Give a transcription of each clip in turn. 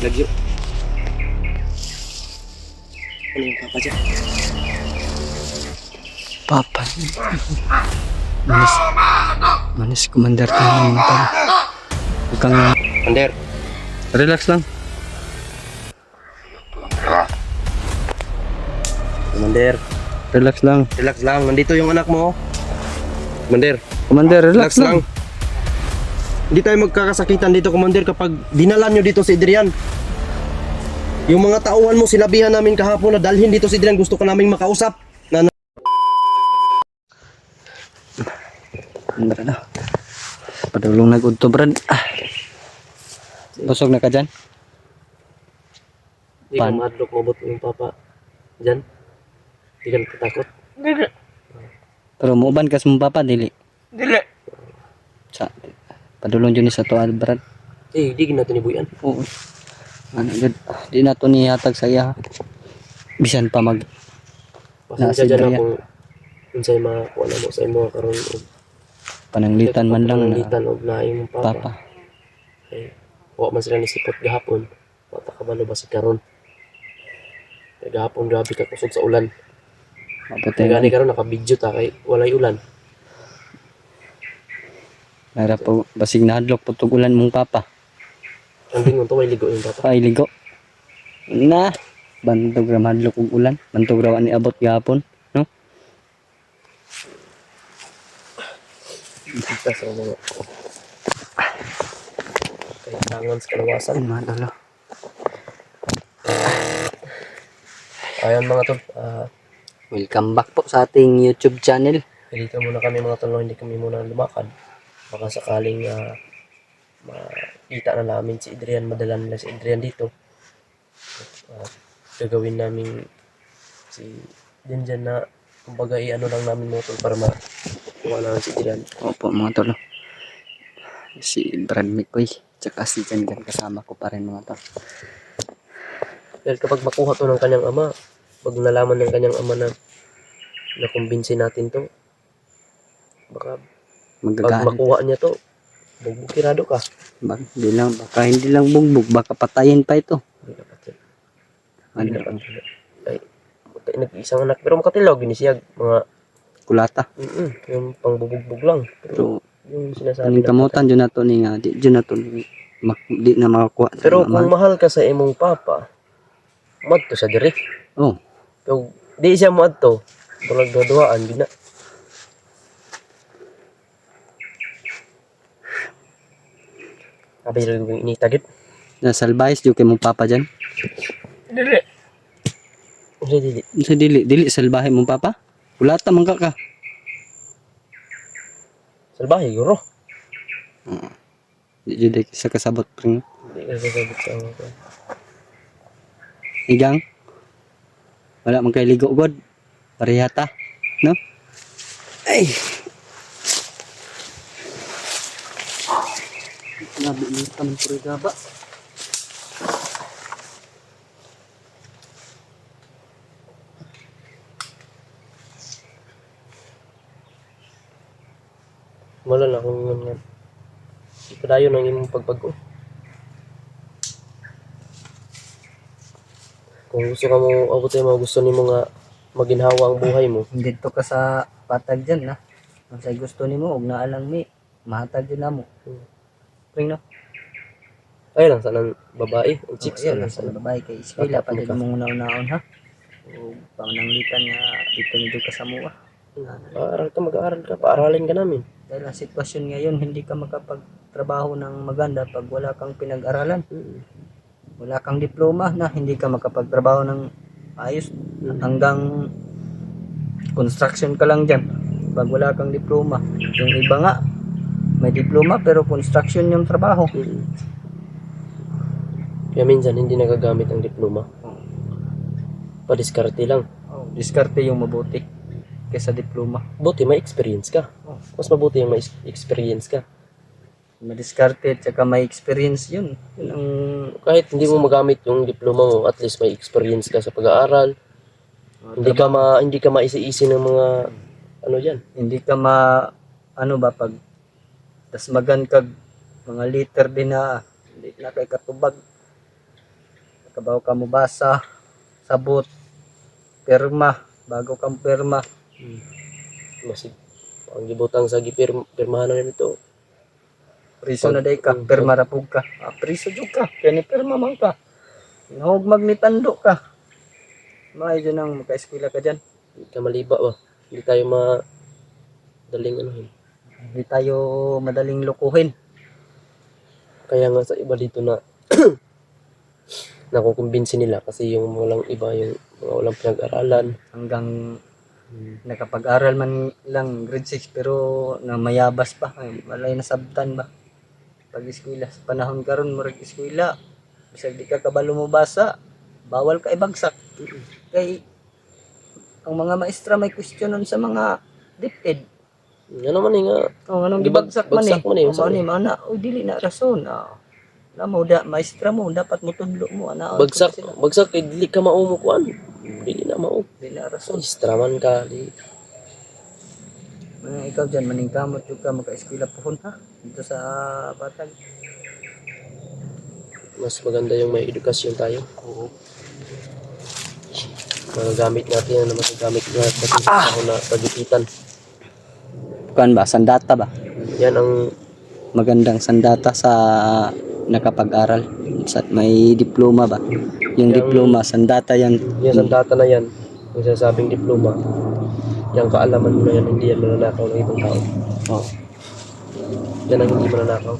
Lagyo. Ano yung papa dyan? Papa. Manis commander ka naman pala. Huwag kang Commander. relax lang. Commander. Relax lang. Relax lang. Nandito yung anak mo. Commander. Commander, relax lang. Hindi tayo magkakasakitan dito, Commander, kapag dinalan nyo dito si Adrian. Yung mga tauhan mo, sinabihan namin kahapon na dalhin dito si Adrian. Gusto ka naming makausap. Commander na. Padulong na good to Brad. Busog na ka dyan? Hindi ka madlock mabot yung papa. Diyan. Hindi ka natatakot. Dili. Pero muuban ka sa mong papa, dili. Dili. Sa, padulong dyan sa to Brad. Di natin ibuyan. Oo. Ano good. Di na to nihatag sa iya. Bisan pa mag Pasensya Nasa dyan Adrian. akong unsay makuha na mo sa imo karon og pananglitan man lang na pananglitan og naayong papa. papa. Eh, wa man sila nisipot gahapon. Wa ta kabalo ba si karon. Kaya gahapon grabe ka kusog sa ulan. Maputi Kaya gani na. karon naka-video ta kay walay ulan. Nara po basig nahadlok putugulan mong papa. Ang bingon to way ligo yung papa. Ay ligo. Na bantog ra madlok og ulan. Bantog ra ani abot gahapon, no? Kita sa mga kay tangan sa kalawasan. Ay madalo. Ayan mga tol, Welcome back po sa ating YouTube channel. dito muna kami mga tol, hindi kami muna lumakad. Baka sakaling makita na namin si Adrian, madala nila si Adrian dito. At gagawin namin si dyan na kumbaga ano lang namin mga tol para makuha namin si Adrian. Opo mga tolo. Si Brad Mikoy, tsaka si Jan kasama ko pa rin mga tol. Dahil kapag makuha to ng kanyang ama, pag nalaman ng kanyang ama na nakumbinsi natin to, baka pag Magagaan. makuha niya to, bugbukirado ka. Baka hindi lang bugbog, baka patayin pa ito. Hindi dapat yan. Ano Hindi dapat yan. Ay, nag-isang anak, pero makatilaw, ginisiyag, mga, kulata. yung pangbubugbog lang. Pero Yung sinasabi kaning na kamutan dyan na to ni nga, di dyan na to ni di na makakuha. sa pero mama. kung mahal ka sa imong papa, madto sa diri. Oh, Pero di siya madto, bulag duduhaan, di na. Abi lang yung initagit. nasalbayis yung kay mong papa dyan. Dili. Hindi. Sa dili salbahe mong papa. Kulata man ka. Salbahe, guro. Di jud sa kasabot pring Hindi ka sasabot sa mga ko. igang. Wala man kay ligo god. Parehata, no? Ay. Nabi ni taman puro gaba. Wala na kung nga. Ipadayon ang imong pagbago. Kung gusto ka mo, ako tayo mga gusto nimo nga maginhawa ang buhay mo. Dito ka sa patag dyan na. Ang say gusto nimo og naalang mi. Mahatag din namo. Pring no. Ay lang sa nang babae, ang chicks Yan lang sa sa babae kay eskwela pa Patapon din ka. mong naon ha. O pangnanglitan nga dito nito ka sa mua. Mag-aaral ka, paaralin ka namin. Dahil ang sitwasyon ngayon hindi ka makapagtrabaho ng maganda pag wala kang pinag-aralan. Wala kang diploma na hindi ka makapagtrabaho ng ayos hanggang construction ka lang dyan pag wala kang diploma. Yung iba nga may diploma pero construction yung trabaho. Kaya minsan hindi nagagamit ang diploma. Padiskarte lang. Diskarte yung mabuti kaysa diploma. Buti may experience ka. Mas mabuti yung may experience ka. Madiskarte at saka may experience yun. Yun ang Kahit hindi mo magamit yung diploma mo, at least may experience ka sa pag-aaral. Hindi ka maisi-isi ng mga ano diyan. hindi ka ano ba pag tas magan kag mga liter din na hindi na kay katubag kabaw ka mo basa, sabot, pirma, bago kang pirma. Masig ang gibutang sa pirmahan na nito. Priso na day ka, pirma ra pug ka. Priso jud ka, kaya ni pirma man ka. Hinahugmag ni tando ka. Maayo dyan ang maka-eskwela ka dyan. Hindi ka maliba ba? Hindi tayo madaling anuhin. Hindi tayo madaling lukuhin. Kaya nga sa iba dito na nakukumbinsi nila kasi yung walang iba, yung mga walang pinag-aralan. Hanggang nakapag-aral man lang grade 6 pero na mayabas pa. Ay, walay nasabtan ba? Pag eskwela, sa panahon karon murag eskwela. Bisag di ka kabalo mo basa, bawal ka ibagsak. Kay ang mga maestra may questionon sa mga DepEd. Ano man nga, Oh, anong gibagsak man eh? Mao ni mana, o dili na rason. Na mo da maestra mo dapat mo tudlo mo ana. bagsak kay dili ka mao mo kuan. Dili na mao. Dili na rason. Istraman ka di. Mga ikaw dyan, maningkamot yung ka maka-eskwela pohon ha? Dito sa Batag. Mas maganda yung may edukasyon tayo. Oo. Magagamit natin na magagamit natin sa panahon na pagipitan. Bukan ba? Sandata ba? Yan ang Magandang sandata sa nakapag-aral. May diploma ba? Yung diploma, sandata yan. yung sandata na yan, yung sinasabing diploma, yung kaalaman mo na yan, hindi yan mananakaw ng ibang tao. Oh. Yan ang hindi mananakaw.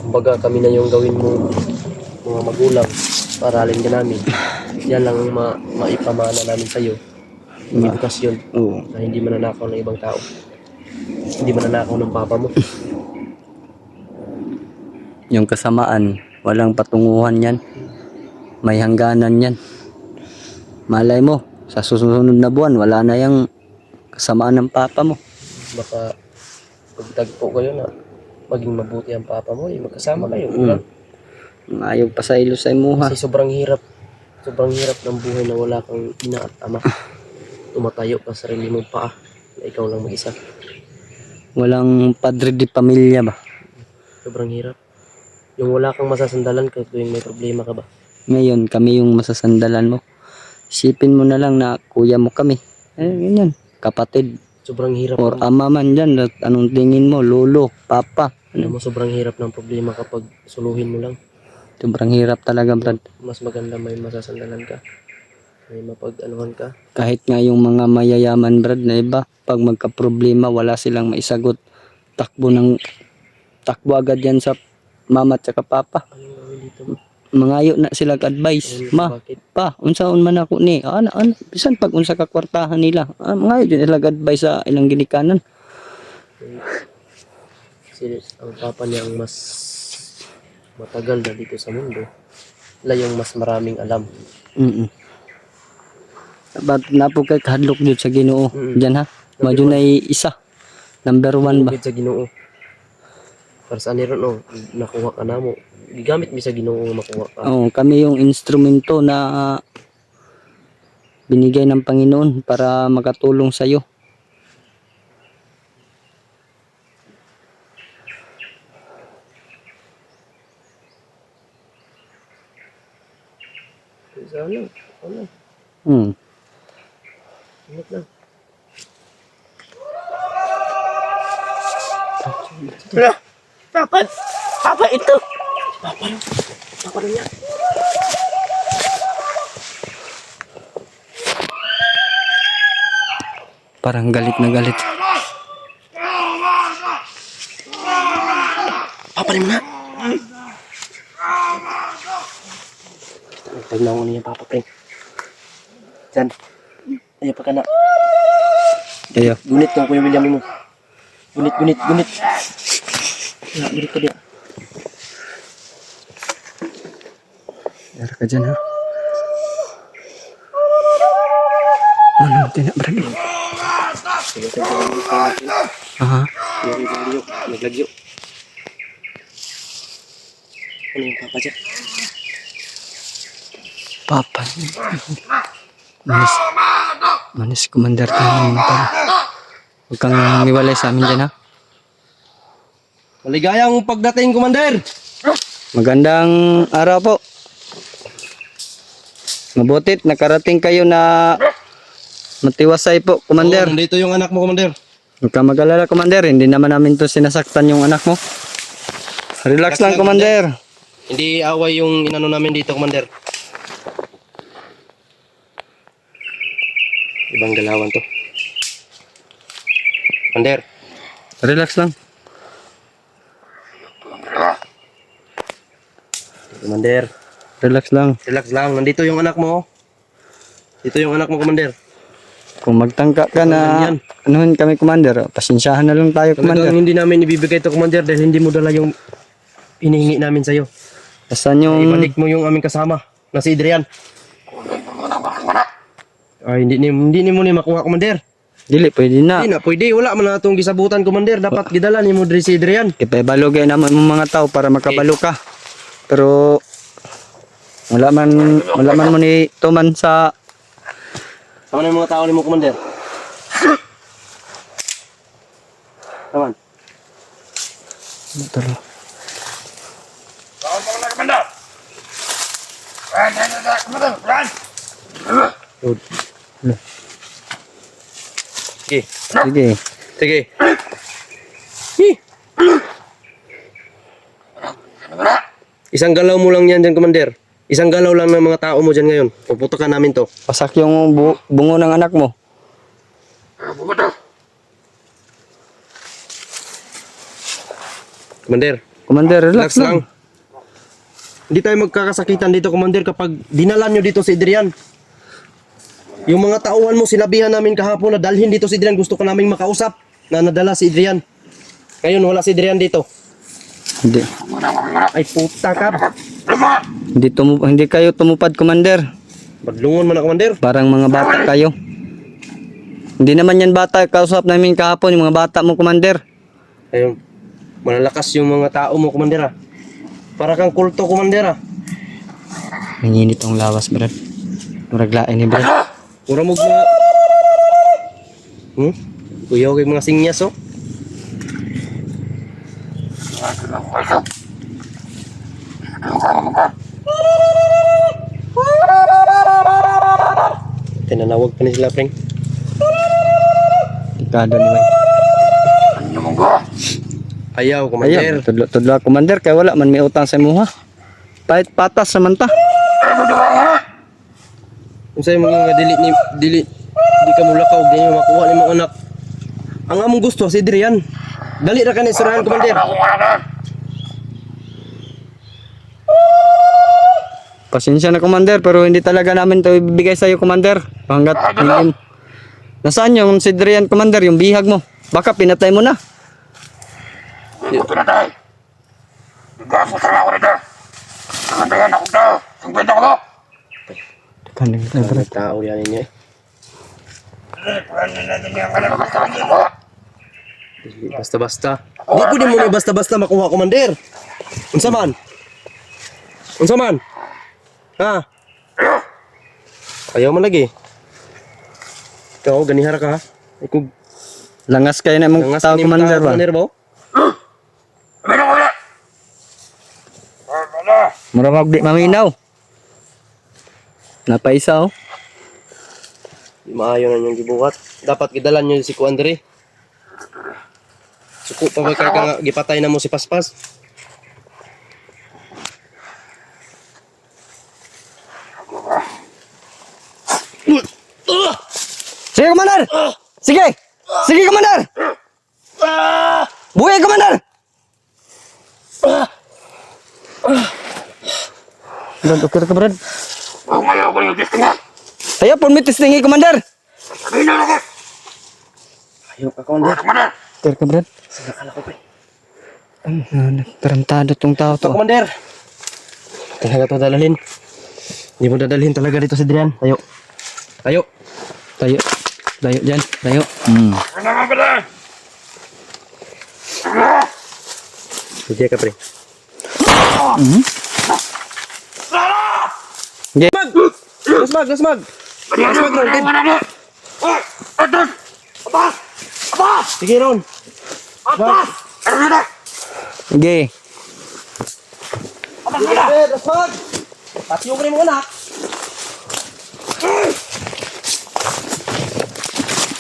Kumbaga kami na yung gawin mo mga magulang, paralin ka namin. Yan lang ang maipamana namin sa'yo. Yung edukasyon Oo. na hindi mananakaw ng ibang tao. Hindi mananakaw ng papa mo. Yung kasamaan, walang patunguhan yan. May hangganan yan. Malay mo, sa susunod na buwan, wala na yung kasamaan ng papa mo. Baka pagtagpo kayo na maging mabuti ang papa mo, magkasama kayo. Diba? Ayaw pa sa ilo sa imuha. Kasi sobrang hirap ng buhay na wala kang ina at ama. Tumatayo ka sa sarili mong paa na ikaw lang mag-isa. Walang padre di pamilya ba? Sobrang hirap. Yung wala kang masasandalan ka tuwing may problema ka ba? Ngayon, kami yung masasandalan mo. Isipin mo na lang na kuya mo kami. Ganyan. Kapatid. Sobrang hirap. Or ama man dyan. Anong tingin mo? Lolo, papa. Alam mo, sobrang hirap ng problema kapag suluhin mo lang. Sobrang hirap talaga, Brad. Mas maganda may masasandalan ka. May mapag-anuhan ka. Kahit nga yung mga mayayaman, Brad, na iba, pag magka-problema, wala silang maisagot. Takbo agad yan sa mama at saka papa. Anong gawin dito? Mangayo na sila advice. Ma, Bakit? pa, unsaon man ako ni? Bisan pag unsa ka kwartahan nila. Mangayo din sila advice sa ilang ginikanan. Kasi ang papa niya ang mas matagal na dito sa mundo. Sila yung mas maraming alam. Ba't napo kay kahadlok dito sa Ginoo? Diyan ha? Madyo na isa. Number 1 ba? Sa Ginoo. Para saan niron nakuha ka na mo. Gigamit mi sa Ginoo nga makuha ka. Oo, kami yung instrumento na binigay ng Panginoon para makatulong sa iyo. Sana. Ingat lang. Papa ito. Papa na niya. Parang galit na galit. Papa rin mo na. Tignan ko niya papa pre. Diyan. Ayaw pa ka na. Ayo. Gunit kang Kuya William mo. Gunit. Gunit ka dia. Dara ka dyan ha. Ano tinak berani? Aha. Naglagyo. Ano yung papa dyan? Papa. Manis commander tayo ng pala. Huwag kang miwalay sa amin dyan ha. Maligayang pagdating, Commander! Magandang araw po. Mabutit, nakarating kayo na matiwasay po, Commander. Nandito yung anak mo, Commander. Huwag ka mag-alala, Commander. Hindi naman namin to sinasaktan yung anak mo. Relax lang, Commander. Hindi away yung inano namin dito, Commander. Ibang galawan to. Commander. Relax lang. Commander. Relax lang. Relax lang. Nandito yung anak mo. Dito yung anak mo, Commander. Kung magtangka ka na Yan. anuhin kami, Commander, pasensyahan na lang tayo, Commander. Talagang hindi namin ibibigay ito, Commander, dahil hindi mo dala yung hinihingi namin sa'yo. Asan yung... Ibalik mo yung aming kasama na si Adrian. Ay, hindi mo ni makuha, Commander. Dili, pwede na. Hindi na, pwede. Wala man na itong gisabutan, Commander. Dapat gidala ni mo diri si Adrian. Ipabalogay naman mo mga tao para makabalo ka. Pero wala man mo ni tuman sa Sama na yung mga tao ni mo, Commander. Taman. talo. Good. Sige. Sige. Sige. Hi. Isang galaw mo lang yan dyan, Commander. Isang galaw lang ng mga tao mo dyan ngayon. Puputokan namin to. Pasak yung bungo ng anak mo. Commander. Commander, Relax lang. Hindi tayo magkakasakitan dito, Commander, kapag dinala nyo dito si Adrian. Yung mga tauhan mo, sinabihan namin kahapon na dalhin dito si Adrian. Gusto ko naming makausap na nadala si Adrian. Ngayon, wala si Adrian dito. Hindi. Ay, puta ka. Hindi kayo tumupad, Commander. Badlungon man na, Commander. Parang mga bata kayo. Hindi naman yan bata. Kausap namin kahapon yung mga bata mo, Commander. Ayun. Malalakas yung mga tao mo, Commander, ah. Para kang kulto, Commander, ah. Nanginit ang lawas, Brad. Maraglain ni Brad. Pura mo mga... Kuyaw kay mga sinyas, oh. Tinanawag pa ni sila, Preng. Tikado ni Bay. Ayaw, Commander. Ayan, tudlo Commander, kaya wala man may utang sa imuha. Pahit patas naman ta. Kung sa'yo mga dili ka mulakaw, di mo makuha ni mga anak. Ang among gusto, si Adrian. Dali ra ka na isurahan, Commander. Pasensya na, Commander, pero hindi talaga namin ito ibibigay sa iyo, Commander. Hanggat hindi... Nasaan yung si Adrian, Commander, yung bihag mo? Baka pinatay mo na. Ang tao yan ninyo, eh. Basta-basta. Di po din mo ni basta-basta makuha, Commander. Unsa man? Unsa man? Ha? Ayaw man lagi. Ikaw, ganihara ka, ha? Ikaw, Langas kayo na mong tao, Commander ba? Commander ba? Maramag di maminaw. Napaisa, oh. Di maayo na niyong gibuhat. Dapat gidalan niyo si Kuandre. Suko pa ba kay ka nga gipatay na mo si Paspas? Sige, Commander! Sige! Sige, Commander! Buhay, Commander! Brad, okay ka, Brad? Tayo, pun may testingi, Commander! Ayaw ka, Commander. Okay ka, Brad? Sinakala ko, pre. Nagtarantado tong tao to. Commander! Talaga to dadalhin. Hindi mo dadalhin talaga dito si Adrian. Tayo. Tayo. Tayo. Tayo dyan. Tayo. Hindi ka, pre. Okay. Mag! Lasmag! Lasmag! Lasmag, Ron. Sige, Ron. Okay. Lasmag! Patyo ko rin mo, anak.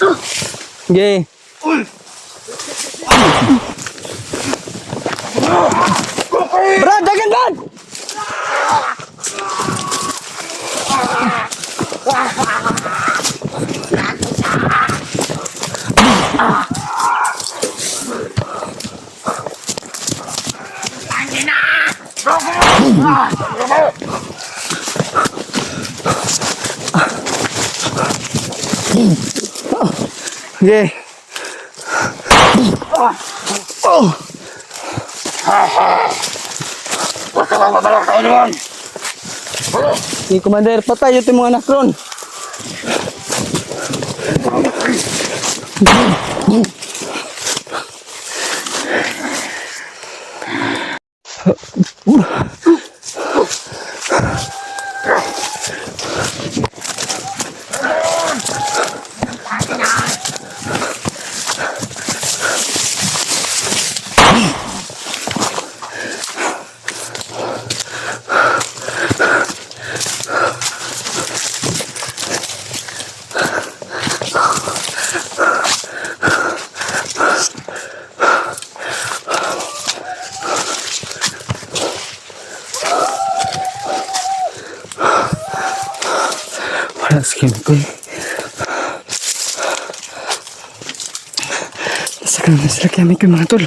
Sige. Brad, dagan Brad! Sige. Sige, Commander, patay ito yung mga anak ron. Wala sa chemical. Nasa ka na sila chemical mga tol.